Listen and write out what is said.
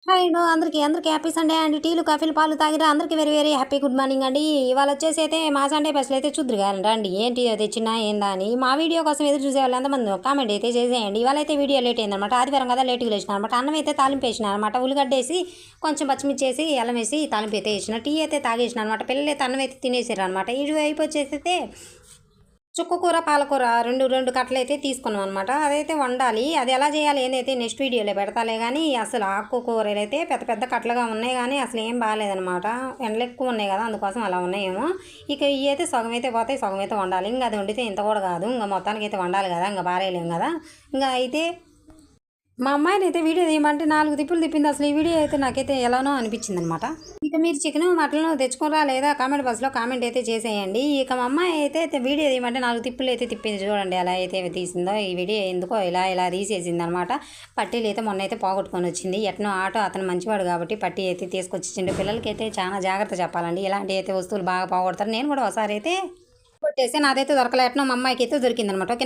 Hi అండి అందరికీ happy Sunday అండి. టీలు కాఫీలు పాలు తాగిరా అందరికీ very very happy good morning అండి. ఇవాళ వచ్చేసి అయితే మా సండే బస్సులు అయితే చూద్దరు కదండి ఏంటి తెచ్చినా ఏందా అని మా వీడియో కోసం ఎదురు చూసే వాళ్ళు ఎంతమంది కామెంట్ అయితే చేసేయండి. ఇవాళ అయితే వీడియో లేట్ అయిందనమాట. ఆదివారం కదా లేట్గా లేచిన అనమాట. అన్నం అయితే తాలింపు వేసిన అనమాట. ఉల్లిగడ్డ వేసి కొంచెం పచ్చిమిర్చి వేసి అల్లం వేసి తాలింపు అయితే వేసిన. టీ అయితే తాగేసిన అనమాట. పిల్లలు అయితే అన్నం అయితే తినేసారు అనమాట. ఇది అయిపోయి అయితే చుక్కకూర పాలకూర రెండు రెండు కట్టలైతే తీసుకున్నాం అనమాట. అదైతే వండాలి. అది ఎలా చేయాలి ఏందైతే నెక్స్ట్ వీడియోలో పెడతాలే కానీ అసలు ఆకుకూరలు అయితే పెద్ద పెద్ద కట్టలుగా ఉన్నాయి కానీ అసలు ఏం బాగాలేదనమాట. ఎండలు ఎక్కువ ఉన్నాయి కదా అందుకోసం అలా ఉన్నాయేమో. ఇక ఇవి అయితే సగం అయితే పోతాయి, సగం అయితే వండాలి. ఇంకా అది వండితే ఇంత కూడా కాదు, ఇంకా మొత్తానికి అయితే వండాలి కదా, ఇంకా బాగాలేము కదా. ఇంకా అయితే మా అమ్మాయిని అయితే వీడియో తీయమంటే 4 తిప్పులు తిప్పింది. అసలు ఈ వీడియో అయితే నాకైతే ఎలానో అనిపించింది అనమాట. ఇక మీరు చికెన్ మటన్ తెచ్చుకోరా లేదా కామెంట్ బాక్స్లో కామెంట్ అయితే చేసేయండి. ఇక మా అమ్మాయి అయితే వీడియో తీయమంటే 4 తిప్పులు అయితే తిప్పింది. చూడండి ఎలా అయితే తీసిందో. ఈ వీడియో ఎందుకో ఇలా తీసేసింది అనమాట. పట్టీలు అయితే మొన్న అయితే పోగొట్టుకొని వచ్చింది. ఎట్నో ఆటో అతను మంచివాడు కాబట్టి పట్టీ అయితే తీసుకొచ్చిండు. పిల్లలకి అయితే చాలా జాగ్రత్త చెప్పాలండి. ఇలాంటి అయితే వస్తువులు బాగా పోగొడతారు. నేను కూడా ఒకసారి అయితే కొట్టేసి నాదైతే దొరకలే. ఎట్నో మా అమ్మాయికి అయితే దొరికిందనమాట. ఓకే.